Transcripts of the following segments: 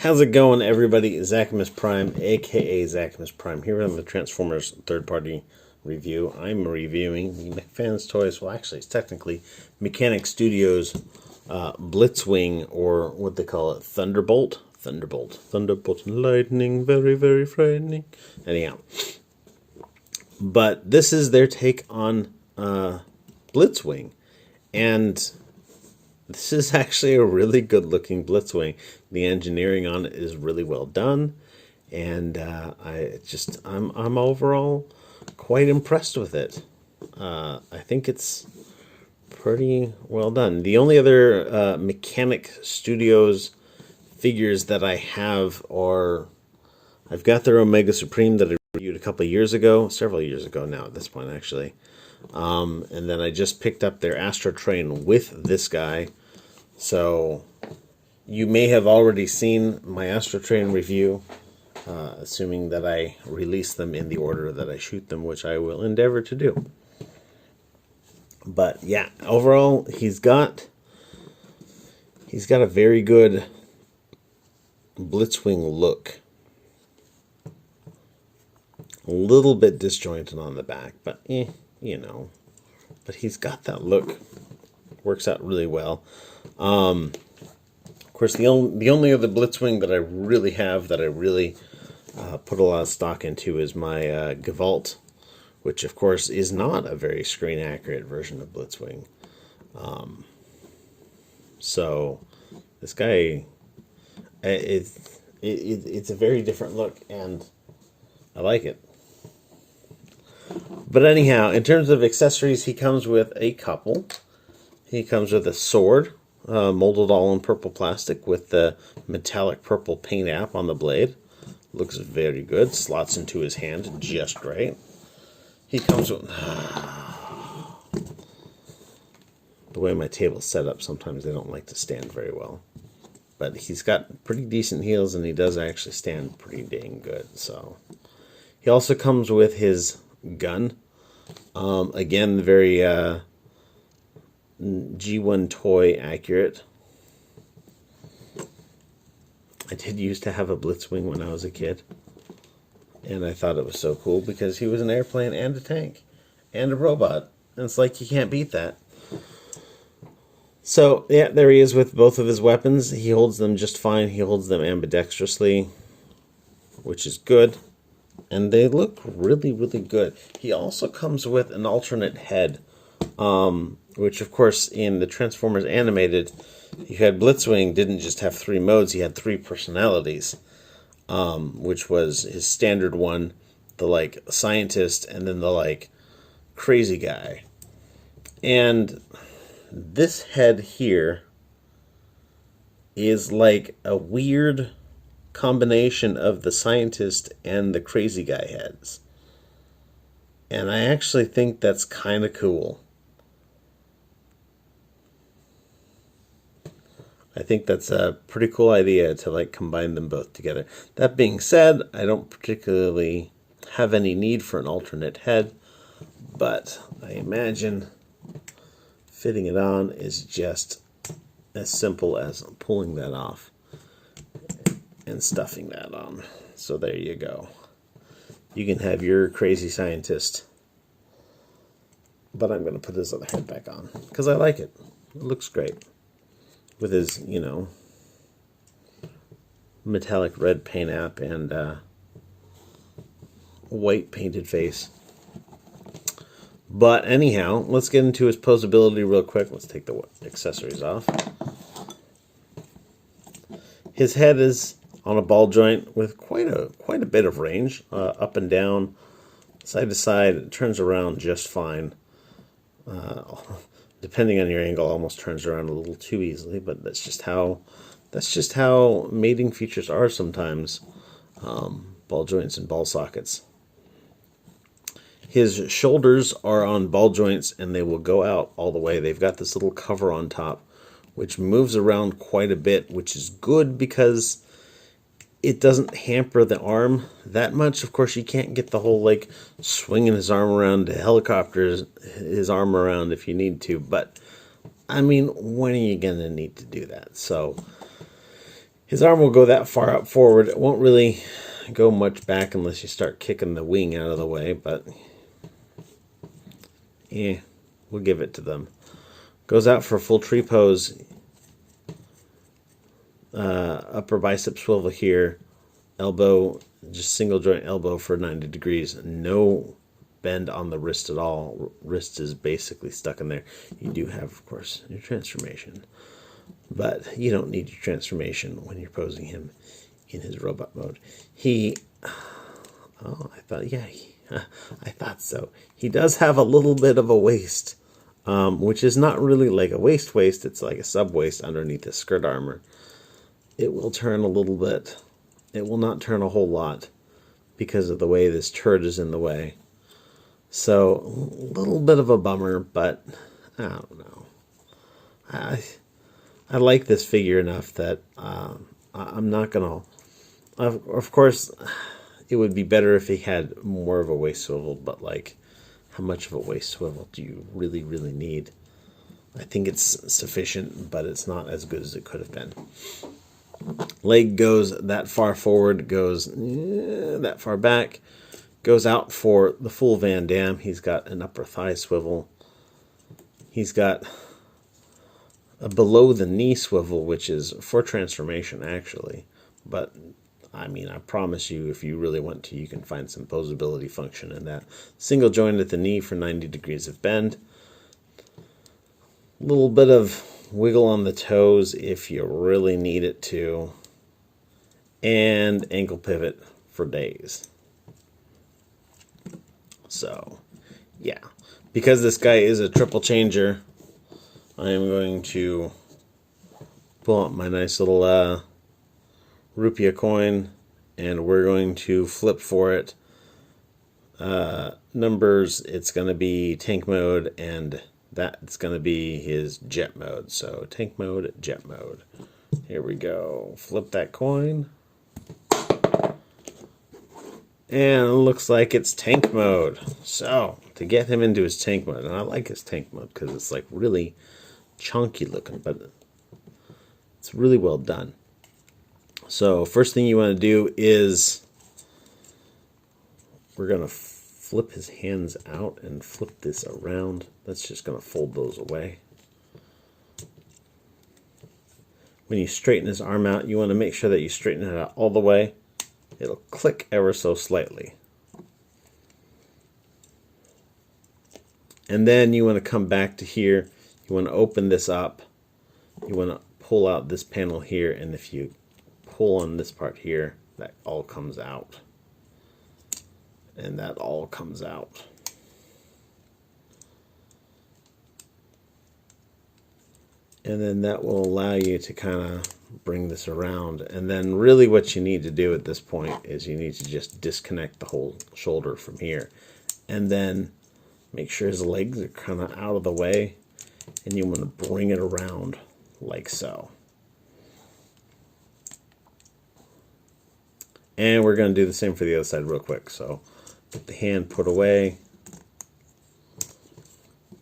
How's it going, everybody? Zachamus Prime, aka Zachamus Prime, here on the Transformers third-party review. I'm reviewing the McFans Toys. Well, actually, it's technically Mechanic Studios Blitzwing, or what they call it, Thunderbolt. Thunderbolt and lightning, very, very frightening. Anyhow, but this is their take on Blitzwing, and this is actually a really good-looking Blitzwing. The engineering on it is really well done, and I'm overall quite impressed with it. I think it's pretty well done. The only other Mechanic Studios figures that I have are, I've got their Omega Supreme that I reviewed a couple of years ago, several years ago now at this point actually. And then I just picked up their Astro Train with this guy. So you may have already seen my Astro Train review, assuming that I release them in the order that I shoot them, which I will endeavor to do. But yeah, overall, he's got a very good Blitzwing look. A little bit disjointed on the back, but you know. But he's got that look. Works out really well. Of course, the only other Blitzwing that I really have that I really put a lot of stock into is my Gavolt, which of course is not a very screen accurate version of Blitzwing. So this guy, it's a very different look, and I like it. But anyhow, in terms of accessories, he comes with a couple. He comes with a sword, molded all in purple plastic with the metallic purple paint app on the blade. Looks very good. Slots into his hand just right. He comes with... The way my table's set up, sometimes they don't like to stand very well. But he's got pretty decent heels, and he does actually stand pretty dang good. So he also comes with his gun. Again, very G1 toy accurate. I did used to have a Blitzwing when I was a kid, and I thought it was so cool because he was an airplane and a tank and a robot, and it's like you can't beat that. So yeah, there he is with both of his weapons. He holds them just fine. He holds them ambidextrously, which is good. And they look really, really good. He also comes with an alternate head, which, of course, in the Transformers Animated, you had Blitzwing didn't just have 3 modes, he had 3 personalities, which was his standard one, the, like, scientist, and then the, like, crazy guy. And this head here is like a weird combination of the scientist and the crazy guy heads, and I actually think that's kind of cool. I think that's a pretty cool idea to like combine them both together. That being said, I don't particularly have any need for an alternate head, but I imagine fitting it on is just as simple as pulling that off and stuffing that on. So there you go. You can have your crazy scientist. But I'm going to put his other head back on because I like it. It looks great. With his, you know, metallic red paint app and white painted face. But anyhow, let's get into his posability real quick. Let's take the accessories off. His head is on a ball joint with quite a bit of range, up and down, side to side. It turns around just fine. Depending on your angle, almost turns around a little too easily, but that's just how mating features are sometimes. Ball joints and ball sockets. His shoulders are on ball joints, and they will go out all the way. They've got this little cover on top, which moves around quite a bit, which is good because it doesn't hamper the arm that much. Of course, you can't get the whole, like, swinging his arm around to helicopter his arm around if you need to. But, I mean, when are you going to need to do that? So, His arm will go that far up forward. It won't really go much back unless you start kicking the wing out of the way, but yeah, we'll give it to them. Goes out for a full tree pose. Upper bicep swivel here. Elbow, just single joint elbow for 90 degrees. No bend on the wrist at all. Wrist is basically stuck in there. You do have, of course, your transformation. But you don't need your transformation when you're posing him in his robot mode. I thought so. He does have a little bit of a waist, which is not really like a waist, it's like a sub-waist underneath his skirt armor. It will turn a little bit. It will not turn a whole lot because of the way this turret is in the way. So, a little bit of a bummer, but I don't know. I like this figure enough that I'm not going to... Of course, it would be better if he had more of a waist swivel, but like, how much of a waist swivel do you really, really need? I think it's sufficient, but it's not as good as it could have been. Leg goes that far forward, goes that far back, goes out for the full Van Damme. He's got an upper thigh swivel. He's got a below the knee swivel, which is for transformation actually. But I mean, I promise you, if you really want to, you can find some posability function in that. Single joint at the knee for 90 degrees of bend. A little bit of wiggle on the toes if you really need it to. And ankle pivot for days. So, yeah. Because this guy is a triple changer, I am going to pull out my nice little rupee coin, and we're going to flip for it. Numbers, it's going to be tank mode, and that's going to be his jet mode. So tank mode, jet mode. Here we go. Flip that coin. And it looks like it's tank mode. So, to get him into his tank mode, and I like his tank mode because it's like really chunky looking, but it's really well done. So, first thing you want to do is we're going to flip his hands out and flip this around. That's just going to fold those away. When you straighten his arm out, you want to make sure that you straighten it out all the way. It'll click ever so slightly. And then you want to come back to here. You want to open this up. You want to pull out this panel here, and if you pull on this part here, that all comes out. And that all comes out. And then that will allow you to kind of bring this around. And then really what you need to do at this point is you need to just disconnect the whole shoulder from here. And then make sure his legs are kind of out of the way. And you want to bring it around like so. And we're going to do the same for the other side real quick. So get the hand put away.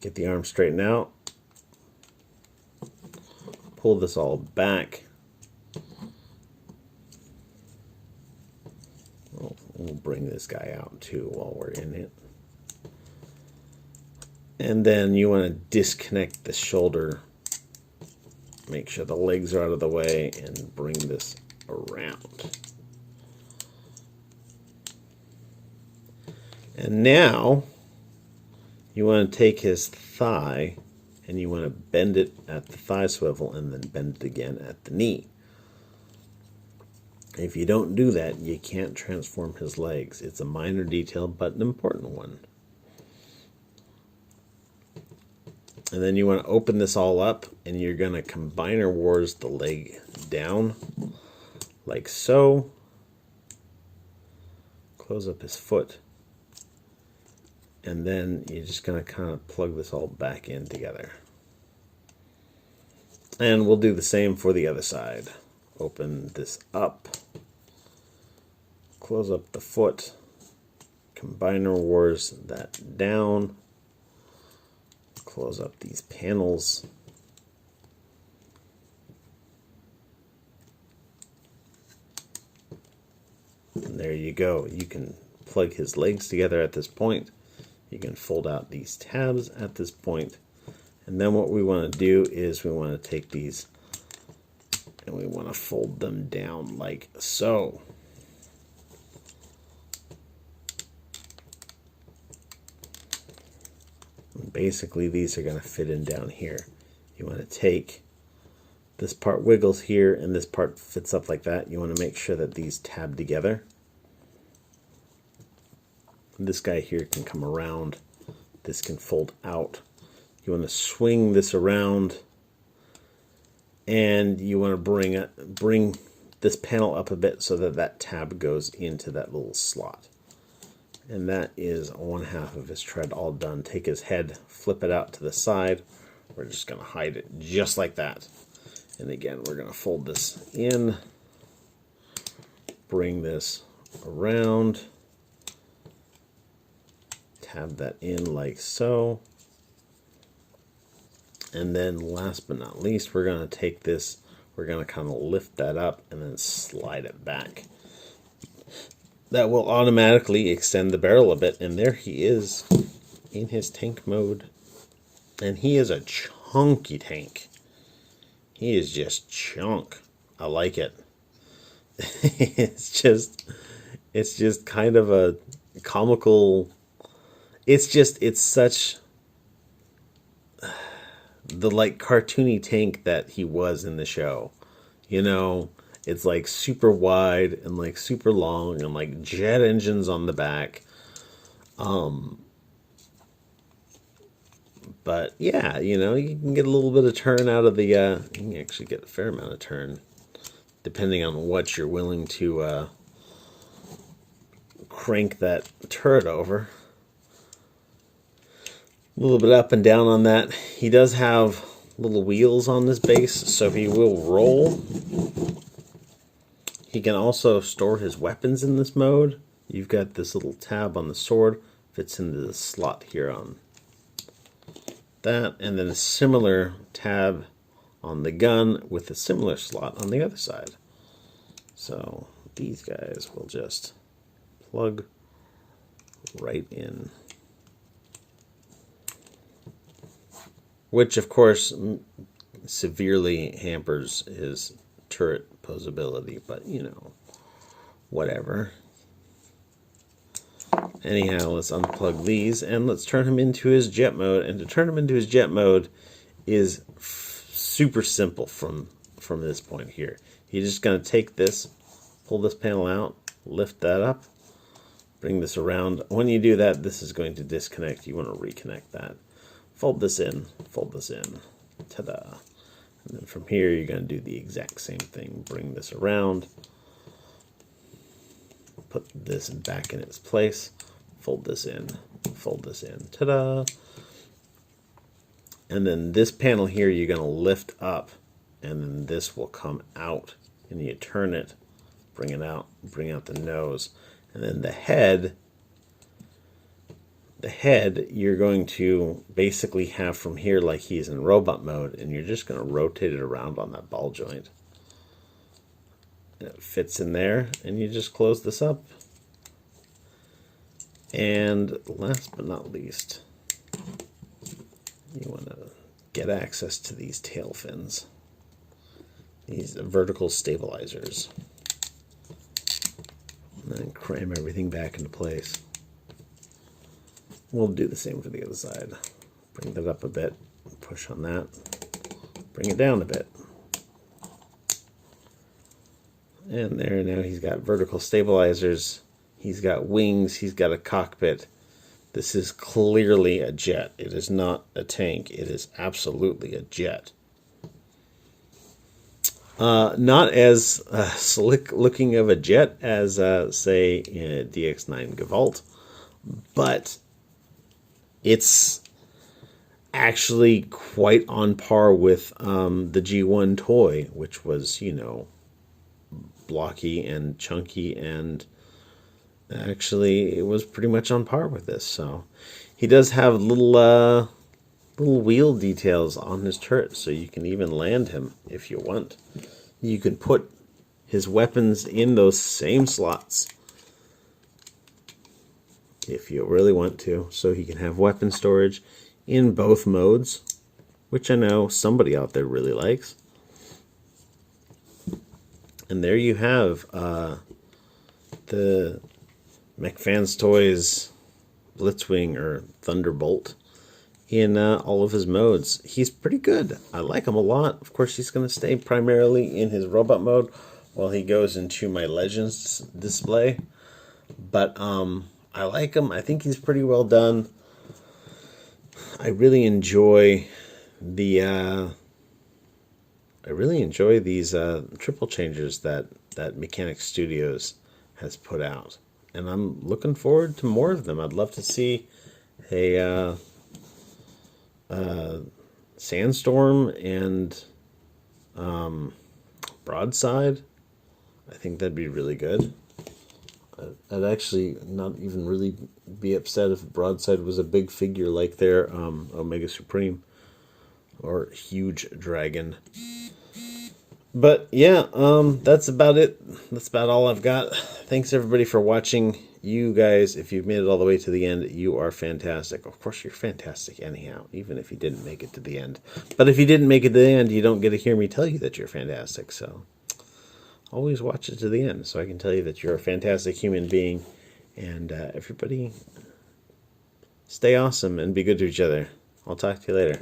Get the arm straightened out. Pull this all back. We'll bring this guy out too while we're in it. And then you want to disconnect the shoulder. Make sure the legs are out of the way and bring this around. And now you want to take his thigh and you want to bend it at the thigh swivel and then bend it again at the knee. If you don't do that, you can't transform his legs. It's a minor detail, but an important one. And then you want to open this all up, and you're going to combiner wars the leg down, like so. Close up his foot. And then you're just going to kind of plug this all back in together. And we'll do the same for the other side. Open this up. Close up the foot. Combiner wars that down. Close up these panels. And there you go. You can plug his legs together at this point. You can fold out these tabs at this point. And then what we want to do is we want to take these and we want to fold them down like so. And basically, these are going to fit in down here. You want to take this part wiggles here and this part fits up like that. You want to make sure that these tab together. This guy here can come around. This can fold out. You want to swing this around, and you want to bring this panel up a bit so that that tab goes into that little slot. And that is 1/2 of his tread all done. Take his head, flip it out to the side. We're just going to hide it just like that. And again, we're going to fold this in, bring this around, tab that in like so. And then last but not least, we're going to take this, we're going to kind of lift that up and then slide it back. That will automatically extend the barrel a bit. And there he is in his tank mode. And he is a chunky tank. He is just chunk. I like it. It's just kind of a comical. It's such the like cartoony tank that he was in the show. You know, it's like super wide and like super long and like jet engines on the back. But yeah, you know, you can get a little bit of turn out of the, you can actually get a fair amount of turn, depending on what you're willing to crank that turret over. A little bit up and down on that. He does have little wheels on this base, so he will roll. He can also store his weapons in this mode. You've got this little tab on the sword, fits into the slot here on that, and then a similar tab on the gun with a similar slot on the other side. So these guys will just plug right in. Which, of course, severely hampers his turret posability, but, you know, whatever. Anyhow, let's unplug these, and let's turn him into his jet mode. And to turn him into his jet mode is super simple from this point here. You're just going to take this, pull this panel out, lift that up, bring this around. When you do that, this is going to disconnect. You want to reconnect that. Fold this in, ta-da. And then from here, you're going to do the exact same thing. Bring this around, put this back in its place, fold this in, ta-da. And then this panel here, you're going to lift up, and then this will come out, and you turn it, bring it out, bring out the nose. And then the head you're going to basically have from here like he's in robot mode, and you're just going to rotate it around on that ball joint. And it fits in there, and you just close this up. And last but not least, you want to get access to these tail fins, these vertical stabilizers, and then cram everything back into place. We'll do the same for the other side. Bring that up a bit, push on that, bring it down a bit. And there, now he's got vertical stabilizers, he's got wings, he's got a cockpit. This is clearly a jet. It is not a tank. It is absolutely a jet. Not as slick looking of a jet as, say, in a DX9 Gavolt, but it's actually quite on par with the G1 toy, which was, you know, blocky and chunky, and actually it was pretty much on par with this. So he does have little wheel details on his turret, so you can even land him if you want. You can put his weapons in those same slots if you really want to, so he can have weapon storage in both modes, which I know somebody out there really likes. And there you have the McFans Toys Blitzwing or Thunderbolt in all of his modes. He's pretty good. I like him a lot. Of course, he's going to stay primarily in his robot mode while he goes into my Legends display. But I like him. I think he's pretty well done. I really enjoy these triple changers that Mechanic Studios has put out, and I'm looking forward to more of them. I'd love to see a Sandstorm and Broadside. I think that'd be really good. I'd actually not even really be upset if Broadside was a big figure like their Omega Supreme or Huge Dragon. But yeah, that's about it. That's about all I've got. Thanks everybody for watching. You guys, if you've made it all the way to the end, you are fantastic. Of course, you're fantastic anyhow, even if you didn't make it to the end. But if you didn't make it to the end, you don't get to hear me tell you that you're fantastic. So always watch it to the end so I can tell you that you're a fantastic human being. And everybody, stay awesome and be good to each other. I'll talk to you later.